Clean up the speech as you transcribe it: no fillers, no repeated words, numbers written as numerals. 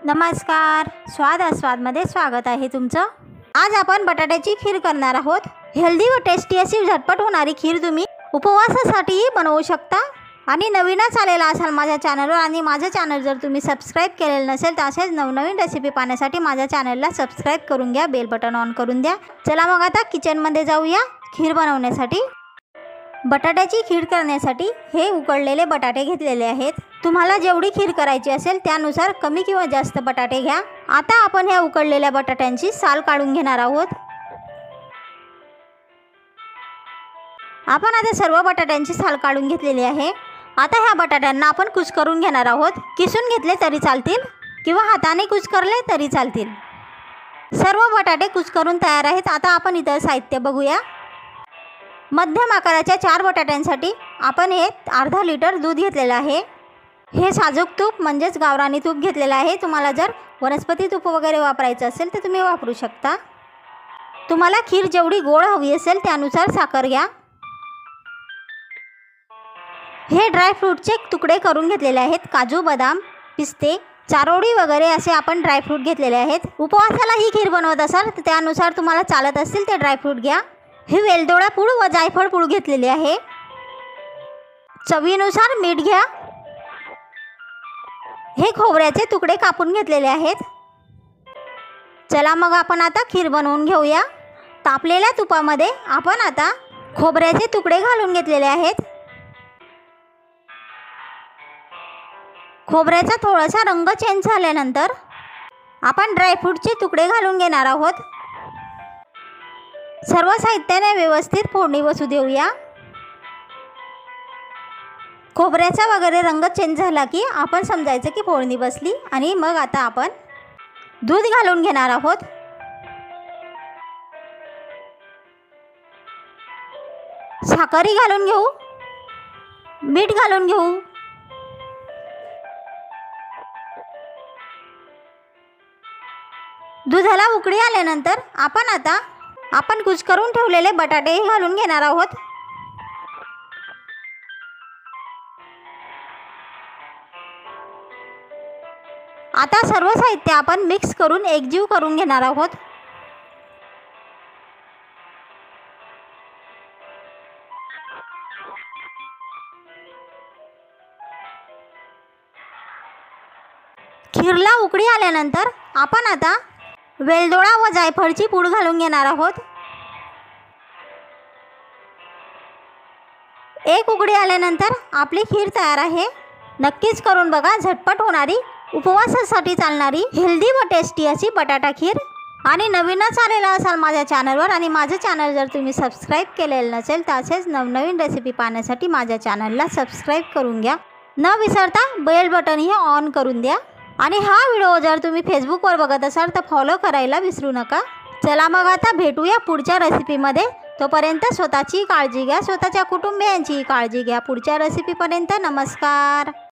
नमस्कार, स्वाद आस्वादमध्ये स्वागत आहे तुमचं। आज आपण बटाट्याची खीर करणार आहोत। हेल्दी व टेस्टी अशी झटपट होणारी खीर तुम्ही उपवासासाठीही बनवू शकता। आणि नवीनच आलेला असाल माझ्या चॅनलवर आणि माझं चॅनल जर तुम्ही सबस्क्राईब केलेलं नसेल तर असेच नवनवीन रेसिपी पाहण्यासाठी माझ्या चॅनलला सबस्क्राईब करून घ्या, बेल बटन ऑन करून द्या। चला मग आता किचनमध्ये जाऊया खीर बनवण्यासाठी। बटाट्याची खीर करण्यासाठी हे उकडलेले बटाटे घेतलेले आहेत। तुम्हाला जेवढी खीर करायची असेल त्यानुसार कमी किंवा जास्त बटाटे घ्या। आता आपण ह्या उकडलेल्या बटाट्यांची साल काढून घेणार आहोत। आपण आता सर्व बटाट्यांची साल काढून घेतलेली आहे। आता ह्या बटाट्यांना आपण कुस्करून घेणार आहोत। किसून घेतले तरी चालतील किंवा हाताने कुस्करले तरी चालतील। सर्व बटाटे कुस्करून तयार आहेत। आता आपण इतर साहित्य बघूया। मध्यम आकाराच्या 4 बटाट्यांसाठी आपण हे अर्धा लिटर दूध घेतलेलं आहे। हे साजूक तूप म्हणजेच गावरानी तूप घेतलेलं आहे। तुम्हाला जर वनस्पती तूप वगैरे वापरायचं असेल तर तुम्ही वापरू शकता। तुम्हाला खीर जेवढी गोड हवी असेल त्यानुसार साखर घ्या। हे ड्रायफ्रूटचे तुकडे करून घेतलेले आहेत। काजू, बदाम, पिस्ते, चारोळी वगैरे असे आपण ड्रायफ्रूट घेतलेले आहेत। उपवासाला ही खीर बनवत असाल तर त्यानुसार तुम्हाला चालत असतील ते ड्रायफ्रूट घ्या। हे वेलदोडा पूड व जायफळ पूड घेतलेली आहे। चवीनुसार मीठ घ्या। हे खोबऱ्याचे तुकडे कापून घेतलेले आहेत। चला मग आपण आता खीर बनवून घेऊया। तापलेल्या तुपामध्ये आपण आता खोबऱ्याचे तुकडे घालून घेतलेले आहेत। खोबऱ्याचा थोडासा रंग चेंज झाल्यानंतर आपण ड्रायफ्रूटचे तुकडे घालून घेणार आहोत। सर्व साहित्याने व्यवस्थित फोडणी बसू देऊया। खोबऱ्याचा वगैरे रंग चेंज झाला की आपण समजायचं की फोडणी बसली। आणि मग आता आपण दूध घालून घेणार आहोत। साखरही घालून घेऊ, मीठ घालून घेऊ। दुधाला उकळी आल्यानंतर आपण कुस्करून ठेवलेले बटाटे घालून घेणार आहोत। आता सर्व साहित्य आपण मिक्स करून एकजीव करून घेणार आहोत। खीरला उकळी आल्यानंतर आपण आता वेलदोडा व जायफळची पूड घालून घेणार आहोत। एक उकळी आल्यानंतर आपली खीर तयार आहे। नक्कीच करून बघा। झटपट होणारी, उपवासासाठी चालणारी, हेल्दी व टेस्टी अशी बटाटा खीर। आणि नवीनच आलेला असाल माझ्या चॅनलवर आणि माझं चॅनल जर तुम्ही सबस्क्राईब केलेलं नसेल तर असेच नवनवीन रेसिपी पाहण्यासाठी माझ्या चॅनलला सबस्क्राईब करून घ्या। न विसरता बेल बटनही ऑन करून द्या। आणि हा व्हिडिओ जर तुम्ही फेसबुकवर बघत असाल तर फॉलो करायला विसरू नका। चला मग आता भेटूया पुढच्या रेसिपीमध्ये। तोपर्यंत स्वतःची काळजी घ्या, स्वतःच्या कुटुंबियांची काळजी घ्या। पुढच्या रेसिपीपर्यंत नमस्कार।